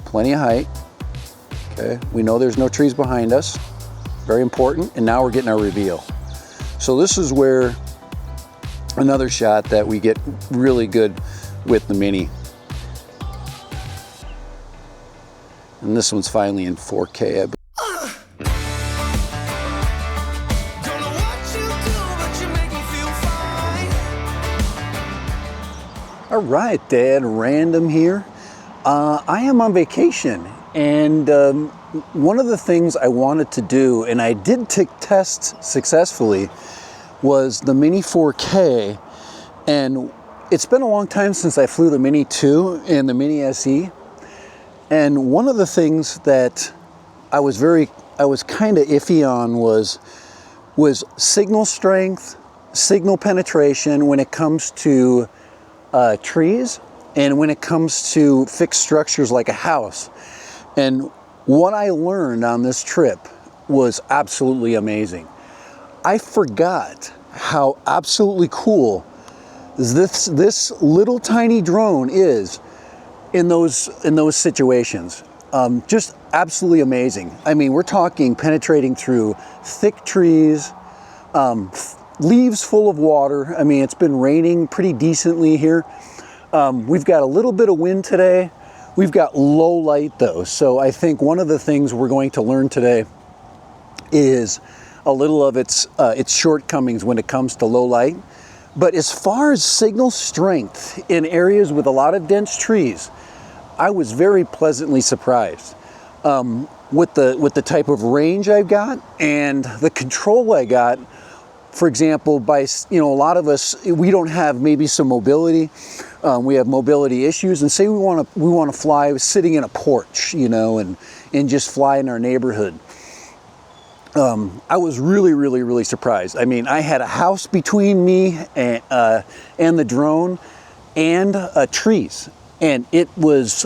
plenty of height. Okay, we know there's no trees behind us. Very important. And now we're getting our reveal. So this is where another shot that we get really good with the Mini. And this one's finally in 4K, I believe. All right, Dad Random here. I am on vacation, and one of the things I wanted to do, and I did take tests successfully, was the Mini 4K. And it's been a long time since I flew the Mini 2 and the Mini SE. And one of the things that I was kind of iffy on was signal strength, signal penetration when it comes to trees and when it comes to fixed structures like a house. And what I learned on this trip was absolutely amazing. I forgot how absolutely cool this little tiny drone is in those situations. Just absolutely amazing. I mean, we're talking penetrating through thick trees, leaves full of water. I mean, it's been raining pretty decently here. We've got a little bit of wind today. We've got low light though. So I think one of the things we're going to learn today is a little of its shortcomings when it comes to low light. But as far as signal strength in areas with a lot of dense trees, I was very pleasantly surprised with the type of range I've got and the control I got. For example, by, you know, a lot of us, we don't have maybe some mobility. We have mobility issues, and say we want to fly sitting in a porch, you know, and just fly in our neighborhood. I was really surprised. I mean, I had a house between me and the drone and trees, and it was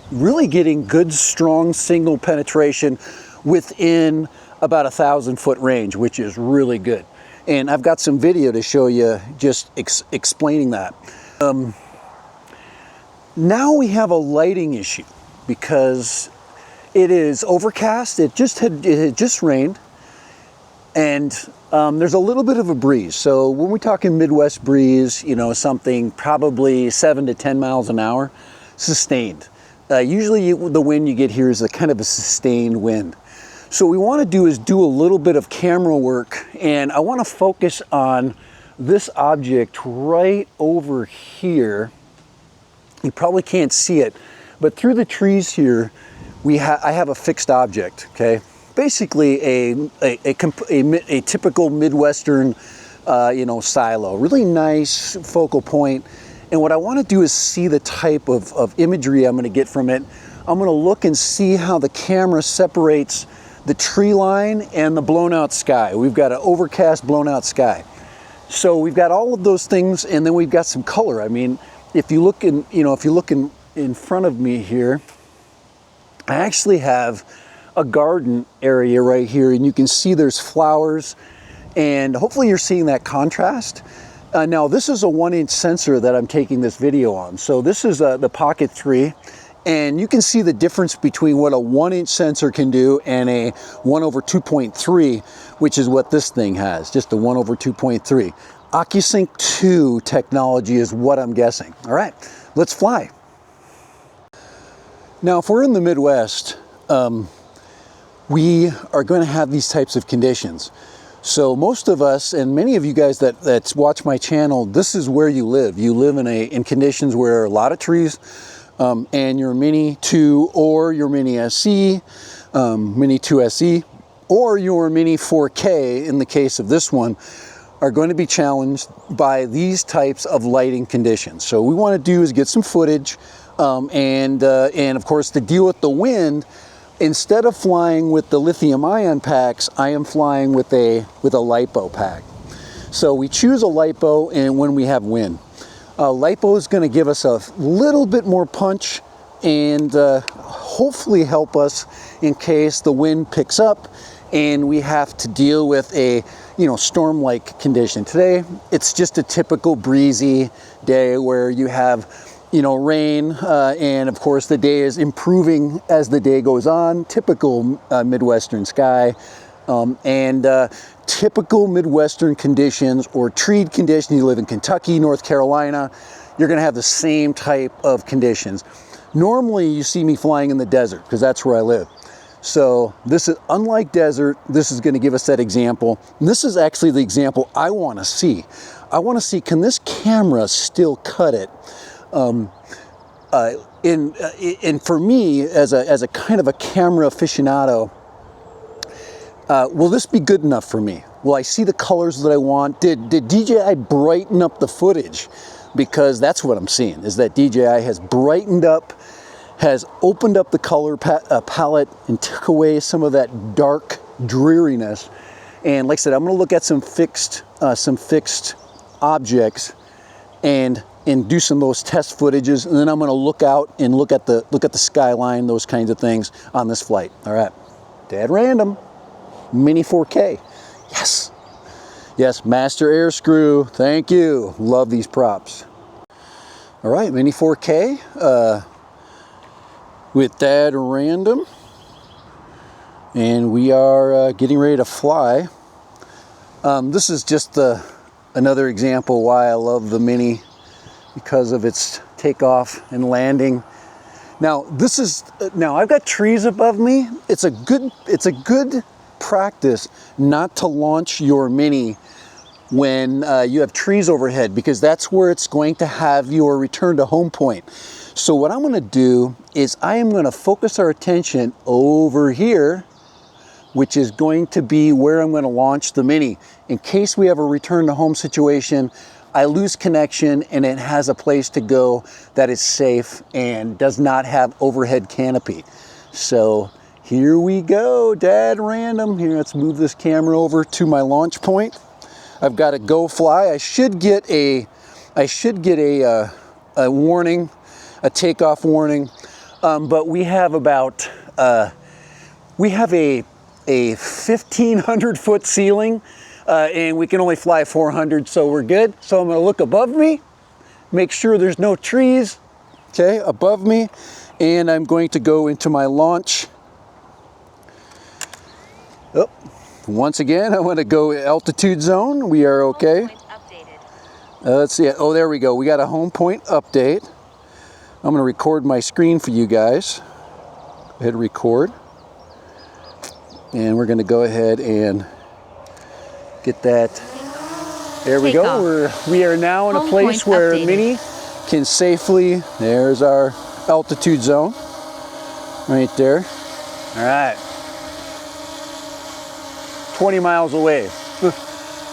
really getting good, strong signal penetration within about 1,000-foot range, which is really good. And I've got some video to show you just explaining that. Now we have a lighting issue because it is overcast. It had just rained, and there's a little bit of a breeze. So when we're talking Midwest breeze, you know, something probably 7 to 10 miles an hour, sustained. Usually the wind you get here is a kind of a sustained wind. So what we want to do is do a little bit of camera work, and I want to focus on this object right over here. You probably can't see it, but through the trees here, I have a fixed object, okay? Basically a typical Midwestern, you know, silo. Really nice focal point. And what I want to do is see the type of imagery I'm going to get from it. I'm going to look and see how the camera separates the tree line and the blown out sky. We've got an overcast, blown out sky. So we've got all of those things, and then we've got some color. I mean, if you look in front of me here, I actually have a garden area right here, and you can see there's flowers, and hopefully you're seeing that contrast. Now this is a 1-inch sensor that I'm taking this video on. So this is the Pocket 3. And you can see the difference between what a 1-inch sensor can do and a 1/2.3, which is what this thing has, just a 1/2.3. OcuSync 2 technology is what I'm guessing. All right, let's fly. Now, if we're in the Midwest, we are going to have these types of conditions. So most of us, and many of you guys that watch my channel, this is where you live. You live in conditions where a lot of trees, and your Mini 2 or your Mini SE, Mini 2 SE, or your Mini 4K, in the case of this one, are going to be challenged by these types of lighting conditions. So what we want to do is get some footage, and of course, to deal with the wind, instead of flying with the lithium-ion packs, I am flying with a LiPo pack. So we choose a LiPo, and when we have wind. LiPo is going to give us a little bit more punch and hopefully help us in case the wind picks up and we have to deal with a storm-like condition. Today it's just a typical breezy day where you have you know, rain, and of course the day is improving as the day goes on. Typical Midwestern sky, and typical Midwestern conditions or treed conditions. You live in Kentucky, North Carolina, you're going to have the same type of conditions. Normally you see me flying in the desert because that's where I live. So this is unlike desert. This is going to give us that example. And this is actually the example I want to see. I want to see, can this camera still cut it? And for me, as a kind of a camera aficionado, will this be good enough for me? Will I see the colors that I want? Did DJI brighten up the footage? Because that's what I'm seeing, is that DJI has brightened up, has opened up the color palette and took away some of that dark dreariness. And like I said, I'm going to look at some fixed objects and do some of those test footages, and then I'm going to look out and look at the skyline, those kinds of things on this flight. All right, Dad Random, Mini 4K, yes, yes, master air screw, thank you, love these props. All right, Mini 4K with Dad Random, and we are getting ready to fly. This is just another example why I love the Mini, because of its takeoff and landing. Now I've got trees above me. It's a good practice not to launch your Mini when you have trees overhead, because that's where it's going to have your return to home point. So what I'm going to do is I am going to focus our attention over here, which is going to be where I'm going to launch the Mini. In case we have a return to home situation, I lose connection and it has a place to go that is safe and does not have overhead canopy. So here we go, Dad Random. Here, let's move this camera over to my launch point. I've got to go fly. I should get a warning, a takeoff warning, but we have about a 1,500 foot ceiling, and we can only fly 400, so we're good. So I'm going to look above me, make sure there's no trees, okay, above me, and I'm going to go into my launch. Oh, once again, I want to go altitude zone. We are okay. Let's see. Oh, there we go. We got a home point update. I'm going to record my screen for you guys. Go ahead and record. And we're going to go ahead and get that. There we go. We are now in a place where Mini can safely, there's our altitude zone right there. All right. 20 miles away. All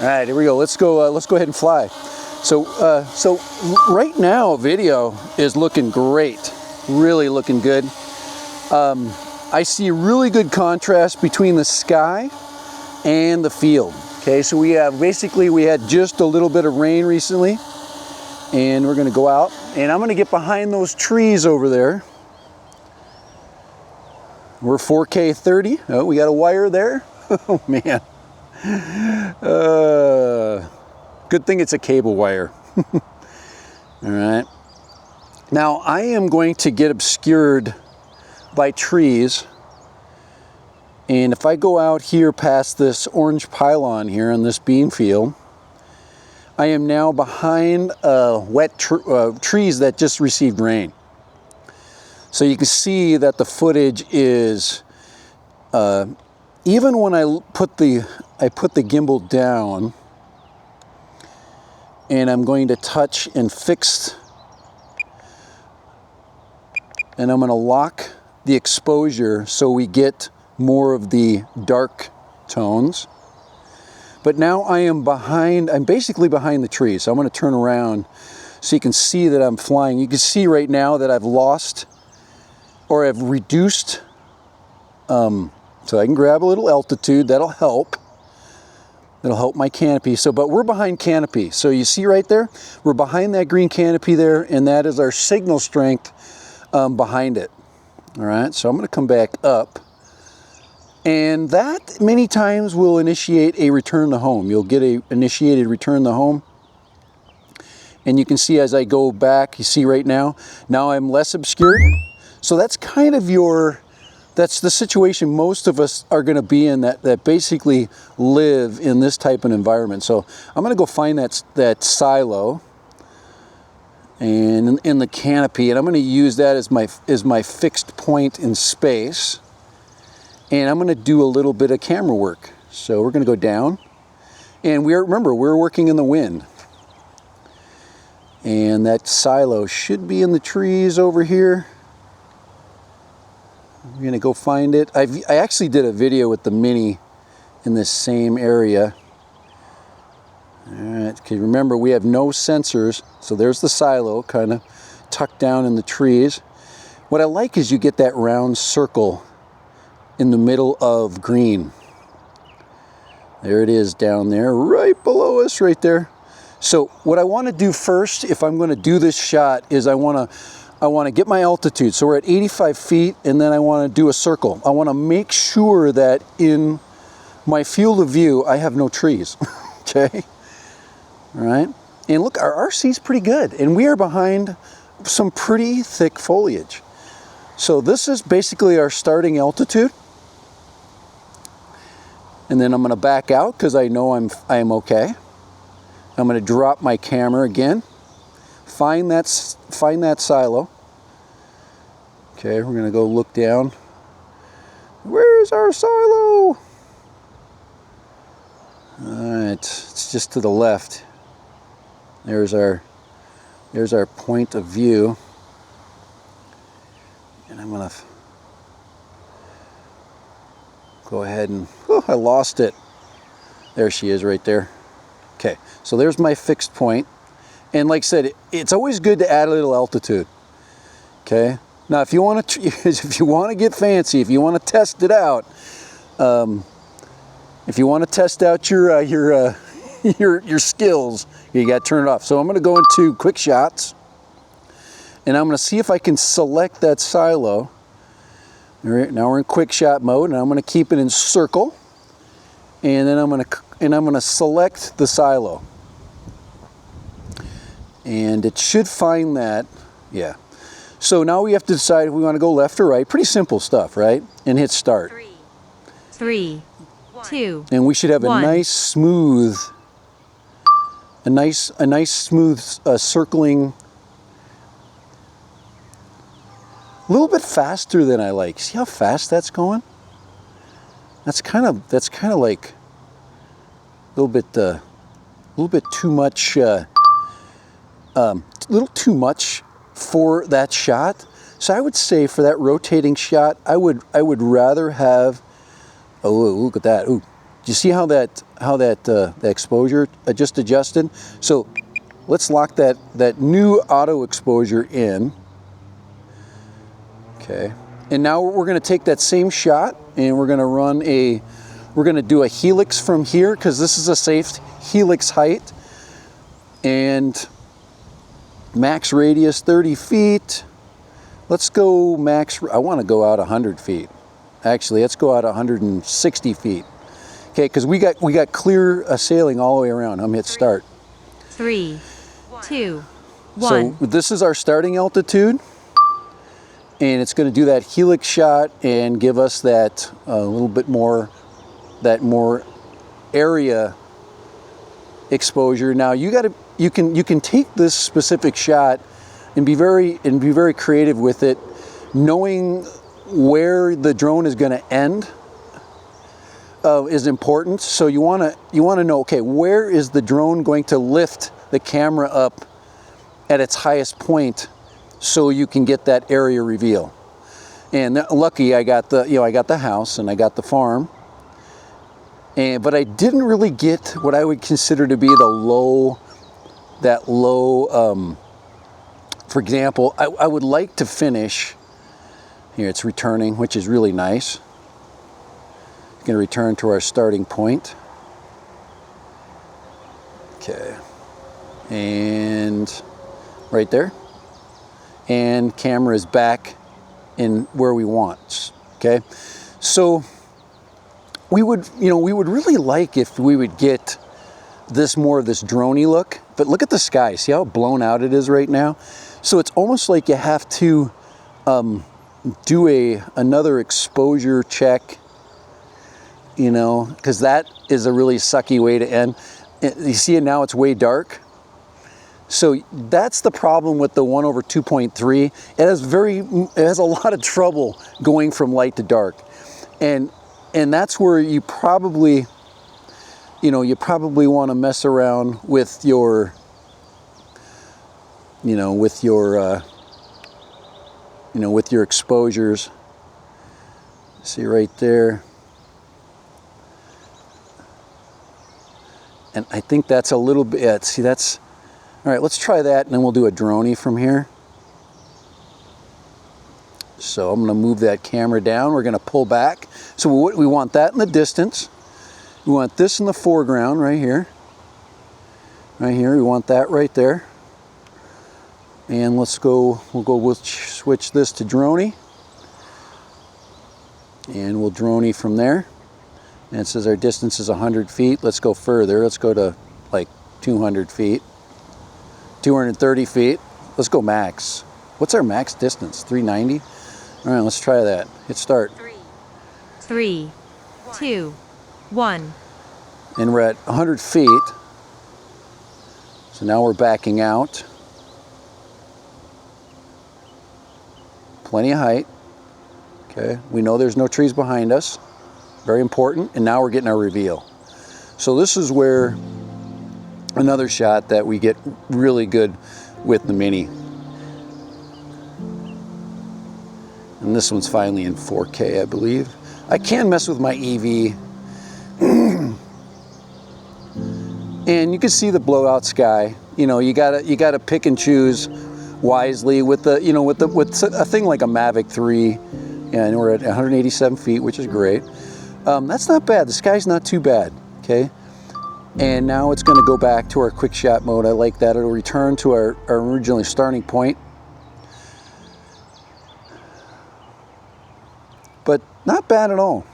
right, here we go. Let's go ahead and fly. So right now video is looking great. Really looking good. I see really good contrast between the sky and the field. Okay, so we had just a little bit of rain recently, and we're going to go out, and I'm going to get behind those trees over there. We're 4K 30. Oh, we got a wire there. Oh man. Good thing it's a cable wire. All right. Now I am going to get obscured by trees, and if I go out here past this orange pylon here in this bean field, I am now behind wet trees that just received rain. So you can see that the footage is even when I put the gimbal down and I'm going to touch and fix, and I'm going to lock the exposure so we get more of the dark tones. But now I'm basically behind the trees. So I'm going to turn around so you can see that I'm flying. You can see right now that I've lost, or I've reduced, so I can grab a little altitude. That'll help. It'll help my canopy. So, but we're behind canopy. So you see right there, we're behind that green canopy there, and that is our signal strength behind it. All right, so I'm going to come back up, and that many times will initiate a return to home. You'll get a initiated return to home, And you can see as I go back, you see right now I'm less obscured. So that's kind of that's the situation most of us are going to be in, that basically live in this type of environment. So I'm going to go find that silo and in the canopy, and I'm going to use that as my fixed point in space. And I'm going to do a little bit of camera work. So we're going to go down, and remember we're working in the wind. And that silo should be in the trees over here. We're going to go find it. I actually did a video with the Mini in this same area. All right, because remember we have no sensors, so there's the silo kind of tucked down in the trees. What I like is you get that round circle in the middle of green. There it is down there, right below us, right there. So what I want to do first, if I'm going to do this shot, is I want to get my altitude. So we're at 85 feet, and then I want to do a circle. I want to make sure that in my field of view, I have no trees. Okay? All right? And look, our RC's pretty good, and we are behind some pretty thick foliage. So this is basically our starting altitude. And then I'm going to back out because I know I am okay. I'm going to drop my camera again. Find that silo. Okay, we're going to go look down. Where's our silo? All right, it's just to the left. There's our point of view. And I'm going to go ahead and, oh, I lost it. There she is right there. Okay, so there's my fixed point. And like I said, it's always good to add a little altitude. Okay, now if you want to get fancy, if you want to test it out, if you want to test out your skills, you got to turn it off. So I'm going to go into QUICKSHOTS, and I'm going to see if I can select that silo. All right, now we're in QUICKSHOT mode, and I'm going to keep it in circle, and then I'm going to select the silo. And it should find that, yeah. So now we have to decide if we want to go left or right. Pretty simple stuff, right? And hit start. 3, 2. And we should have a nice smooth circling. A little bit faster than I like. See how fast that's going? That's kind of like a little bit too much. A little too much for that shot. So I would say for that rotating shot, I would rather have. Oh, look at that! Ooh, do you see how the exposure just adjusted? So let's lock that new auto exposure in. Okay, and now we're going to take that same shot and we're going to do a helix from here because this is a safe helix height, and max radius 30 feet. Let's go max. I want to go out 100 feet. Actually, let's go out 160 feet. Okay, because we got clear sailing all the way around. I'm hit start. 3, 2, 1. So this is our starting altitude, and it's going to do that helix shot and give us that little bit more, area exposure. Now you can take this specific shot and be very creative with it, knowing where the drone is going to end is important. So you want to know, okay, where is the drone going to lift the camera up at its highest point, so you can get that area reveal. And lucky I got the house and I got the farm, but I didn't really get what I would consider to be that low. For example, I would like to finish here. It's returning, which is really nice. It's going to return to our starting point. Okay, and right there, and camera is back in where we want. Okay, so we would really like if we would get this more of this droney look. But look at the sky. See how blown out it is right now? So it's almost like you have to do another exposure check, you know, because that is a really sucky way to end. You see it now, it's way dark. So that's the problem with the 1/2.3. It has a lot of trouble going from light to dark. And that's where you probably, you know, want to mess around with your, you know, with your exposures. See right there. And I think that's a little bit, see that's, all right, let's try that and then we'll do a DRONIE from here. So I'm gonna move that camera down, we're gonna pull back. So we want that in the distance. We want this in the foreground right here. Right here, we want that right there. And we'll switch this to DRONIE. And we'll DRONIE from there. And it says our distance is 100 feet. Let's go further. Let's go to like 200 feet. 230 feet. Let's go max. What's our max distance? 390? All right, let's try that. Hit start. 3, 2, 1. And we're at 100 feet. So now we're backing out. Plenty of height. Okay, we know there's no trees behind us. Very important. And now we're getting our reveal. So this is where another shot that we get really good with the Mini. And this one's finally in 4K, I believe. I can mess with my EV. And you can see the blowout sky. You know, you gotta pick and choose wisely with the, you know, with a thing like a Mavic 3. And we're at 187 feet, which is great. That's not bad. The sky's not too bad. Okay. And now it's going to go back to our quick shot mode. I like that. It'll return to our original starting point. But not bad at all.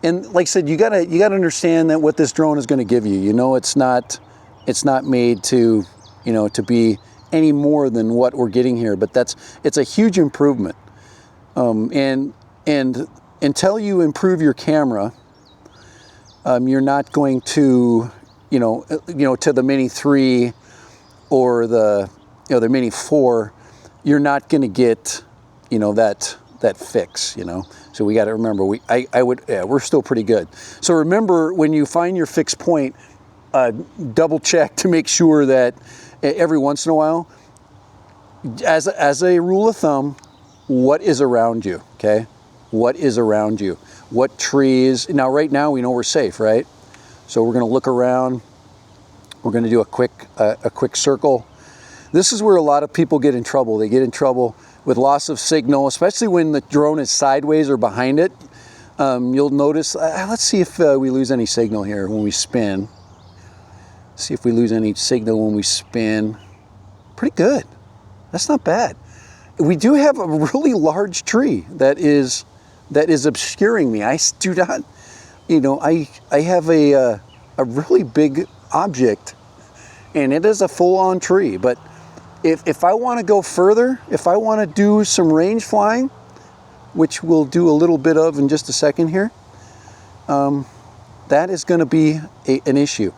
And like I said, you gotta understand that what this drone is going to give you. You know, it's not made to, you know, to be any more than what we're getting here. But it's a huge improvement. And until you improve your camera, you're not going to, you know, to the Mini 3 or the Mini 4, you're not going to get, you know, that fix, you know. So we got to remember, we're still pretty good. So remember, when you find your fixed point, double check to make sure that every once in a while, as a rule of thumb, what is around you, okay? What is around you? What trees? Now, right now, we know we're safe, right? So we're going to look around. We're going to do a quick circle. This is where a lot of people get in trouble. They get in trouble with loss of signal, especially when the drone is sideways or behind it. You'll notice, let's see if we lose any signal here when we spin. See if we lose any signal when we spin. Pretty good. That's not bad. We do have a really large tree that is obscuring me. I do not, you know, I have a really big object, and it is a full-on tree. But if I want to go further, if I want to do some range flying, which we'll do a little bit of in just a second here, that is going to be an issue.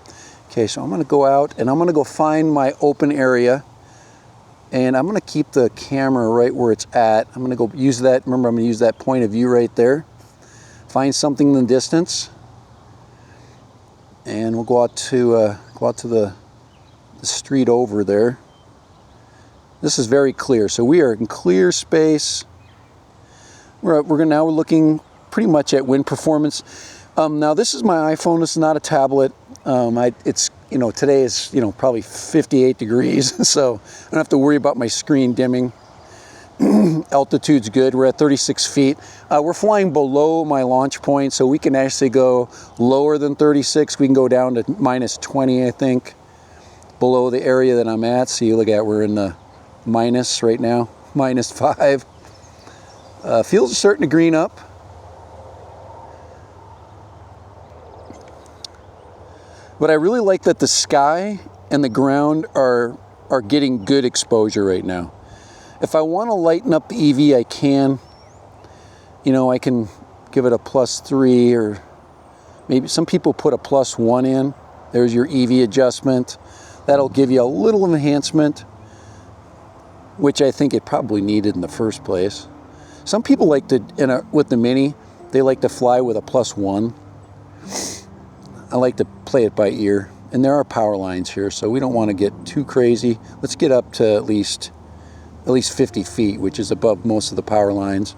Okay, so I'm going to go out and I'm going to go find my open area. And I'm going to keep the camera right where it's at. I'm going to go use that. Remember, I'm going to use that point of view right there. Find something in the distance. And we'll go out to the street over there. This is very clear. So we are in clear space. We're now looking pretty much at wind performance. Now this is my iPhone. This is not a tablet. It's, you know, today is, you know, probably 58 degrees, so I don't have to worry about my screen dimming. Altitude's good. We're at 36 feet. We're flying below my launch point, so we can actually go lower than 36. We can go down to -20, I think, below the area that I'm at. See, look at, we're in the minus right now, -5. Fields are starting to green up. But I really like that the sky and the ground are getting good exposure right now. If I want to lighten up the EV, I can. You know, I can give it a +3, or maybe some people put a +1 in. There's your EV adjustment. That'll give you a little enhancement, which I think it probably needed in the first place. Some people like to, with the Mini, they like to fly with a +1. I like to play it by ear. And there are power lines here, so we don't want to get too crazy. Let's get up to at least 50 feet, which is above most of the power lines.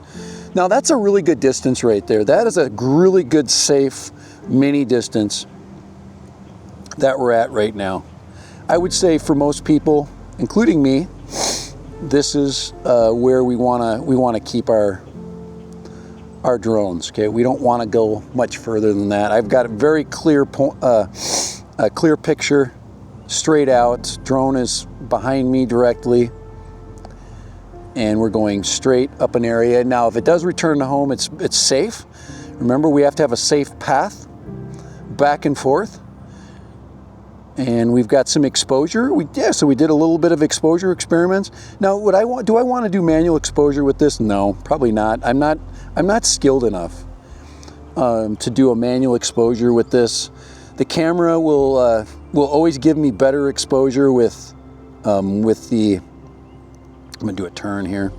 Now that's a really good distance right there. That is a really good, safe Mini distance that we're at right now. I would say for most people, including me, this is where we want to keep our drones. Okay, we don't want to go much further than that. I've got a very clear clear picture, straight out. Drone is behind me directly, and we're going straight up an area. Now, if it does return to home, it's safe. Remember, we have to have a safe path back and forth. And we've got some exposure. So we did a little bit of exposure experiments. Now, do I want to do manual exposure with this? No, probably not. I'm not skilled enough to do a manual exposure with this. The camera will always give me better exposure with the. I'm gonna do a turn here.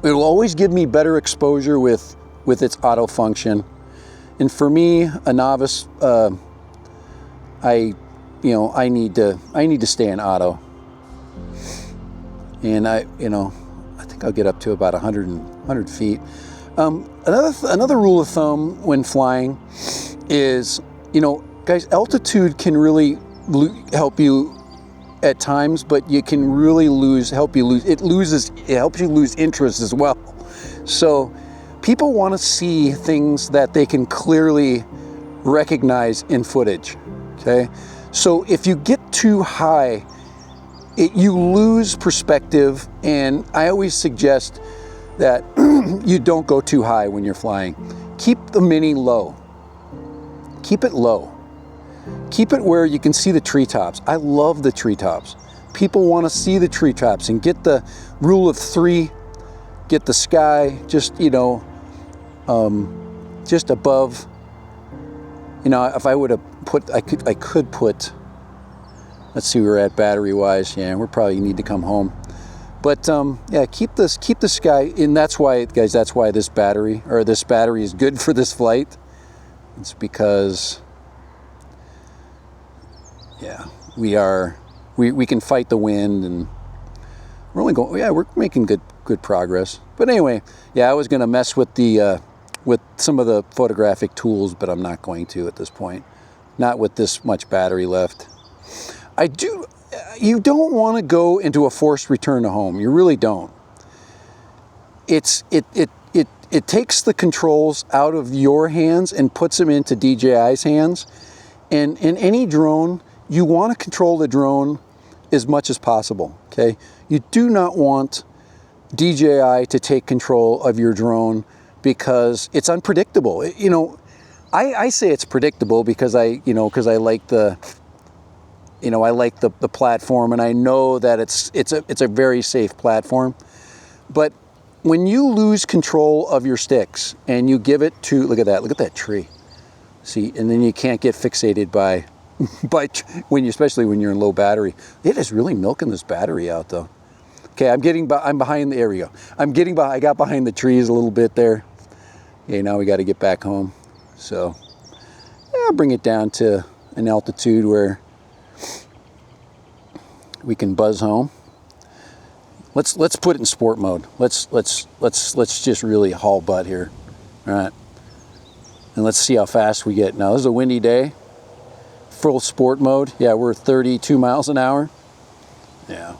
It will always give me better exposure with its auto function. And for me, a novice, I need to stay in auto. And I think I'll get up to about 100 feet. Another rule of thumb when flying is, guys, altitude can really help you at times, but you can really help you lose interest as well. So people want to see things that they can clearly recognize in footage, okay? So if you get too high, you lose perspective, and I always suggest that you don't go too high when you're flying. Keep the Mini low. Keep it low. Keep it where you can see the treetops. I love the treetops. People want to see the treetops, and get the rule of 3, get the sky just above. If I would have put, I could put, let's see where we're at battery wise. Yeah, we're probably need to come home. But yeah, keep the sky, and that's why, guys, that's why this battery is good for this flight. It's because, yeah, we can fight the wind, and we're making good progress. But anyway, yeah, I was going to mess with with some of the photographic tools, but I'm not going to at this point. Not with this much battery left. You don't want to go into a forced return to home. You really don't. It takes the controls out of your hands and puts them into DJI's hands. And in any drone, you want to control the drone as much as possible, okay? You do not want DJI to take control of your drone because it's unpredictable. I say it's predictable because I like the platform, and I know that it's a very safe platform. But when you lose control of your sticks and you give it to, look at that tree. See, and then you can't get fixated by especially when you're in low battery. It is really milking this battery out though. Okay, I'm behind the area. I got behind the trees a little bit there. Okay, now we got to get back home. So yeah, I'll bring it down to an altitude where we can buzz home. Let's put it in sport mode. Let's just really haul butt here. All right. And let's see how fast we get. Now this is a windy day. Full sport mode. Yeah, we're 32 miles an hour. Yeah.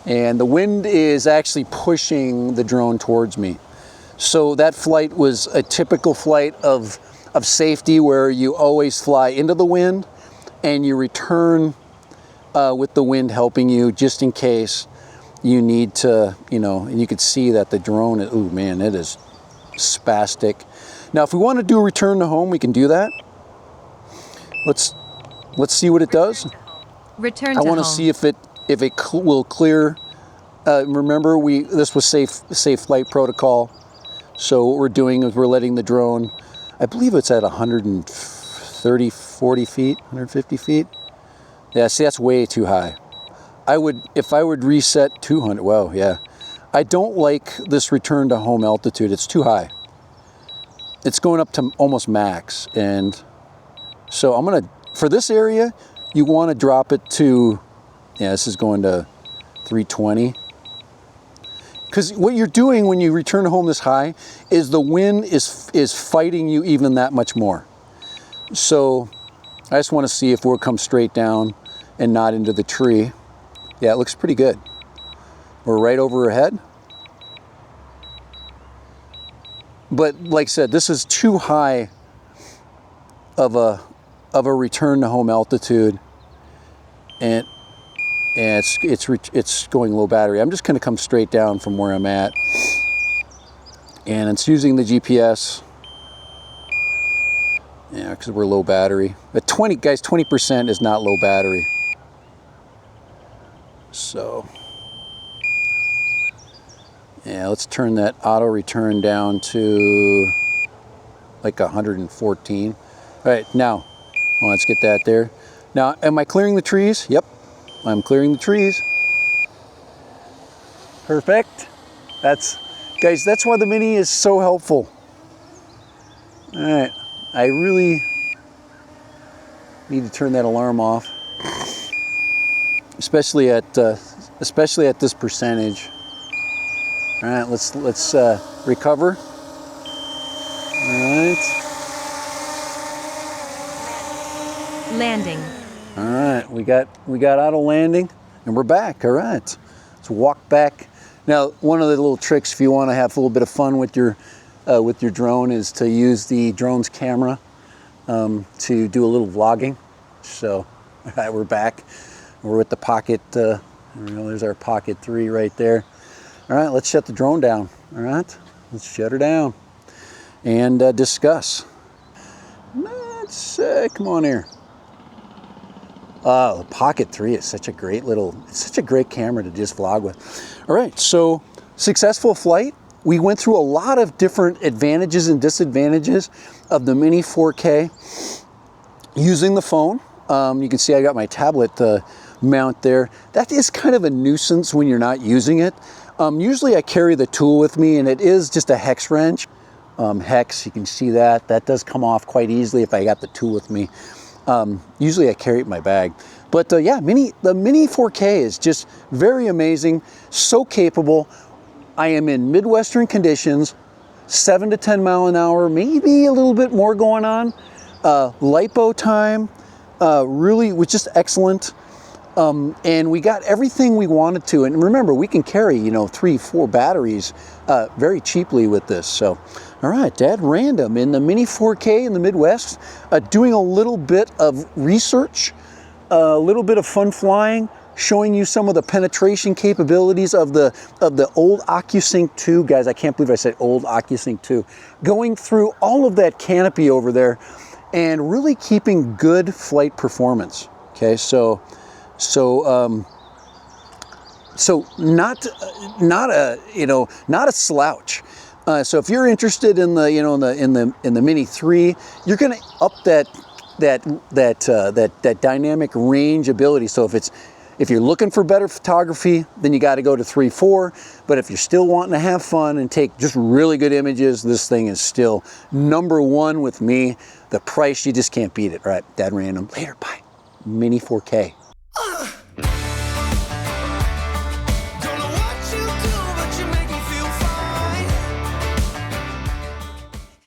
And the wind is actually pushing the drone towards me. So that flight was a typical flight of safety, where you always fly into the wind and you return with the wind helping you, just in case you need to, and you could see that the drone, oh man, it is spastic. Now, if we want to do a return to home, we can do that. Let's see what it does. Return to I want to home. see if it will clear. Remember, this was safe flight protocol. So what we're doing is we're letting the drone, I believe it's at 130, 40 feet, 150 feet. Yeah, see, that's way too high. If I would reset 200, well, yeah. I don't like this return to home altitude. It's too high. It's going up to almost max. And so for this area, you want to drop it to, yeah, this is going to 320. Because what you're doing when you return home this high is the wind is fighting you even that much more. So I just want to see if we'll come straight down and not into the tree. Yeah, it looks pretty good. We're right over her head. But like I said, this is too high of a return to home altitude, and it's going low battery. I'm just going to come straight down from where I'm at, and it's using the GPS. Yeah, because we're low battery. At 20% is not low battery. So yeah, let's turn that auto return down to like 114. All right, now, well, let's get that there. Now, am I clearing the trees? Yep, I'm clearing the trees. Perfect. Guys, that's why the Mini is so helpful. All right, I really need to turn that alarm off, especially at this percentage. All right, let's recover. All right. Landing. All right, we got auto landing, and we're back. All right, let's walk back. Now, one of the little tricks, if you want to have a little bit of fun with your drone, is to use the drone's camera to do a little vlogging. So, all right, we're back. We're with the Pocket. There's our Pocket 3 right there. All right, let's shut the drone down. All right, let's shut her down and discuss. Let's come on here. The Pocket 3 is such a great camera to just vlog with. All right, so successful flight. We went through a lot of different advantages and disadvantages of the Mini 4K using the phone. You can see I got my tablet mount there. That is kind of a nuisance when you're not using it. Usually I carry the tool with me, and it is just a hex wrench. Hex, you can see that does come off quite easily if I got the tool with me. Usually I carry it in my bag. But yeah, the Mini 4K is just very amazing, so capable. I am in Midwestern conditions, 7 to 10 mile an hour, maybe a little bit more going on. LiPo time really was just excellent. And we got everything we wanted to. And remember, we can carry, 3-4 batteries very cheaply with this. So, all right, Dad, random in the Mini 4K in the Midwest, doing a little bit of research, a little bit of fun flying, showing you some of the penetration capabilities of the old OcuSync 2. Guys, I can't believe I said old OcuSync 2. Going through all of that canopy over there and really keeping good flight performance. Okay, so not a slouch. So if you're interested in the in the Mini 3, you're going to up that dynamic range ability. So if you're looking for better photography, then you got to go to 3.4. But if you're still wanting to have fun and take just really good images, this thing is still #1 with me. The price, you just can't beat it. All right, Dad random. Later, bye. Mini 4K.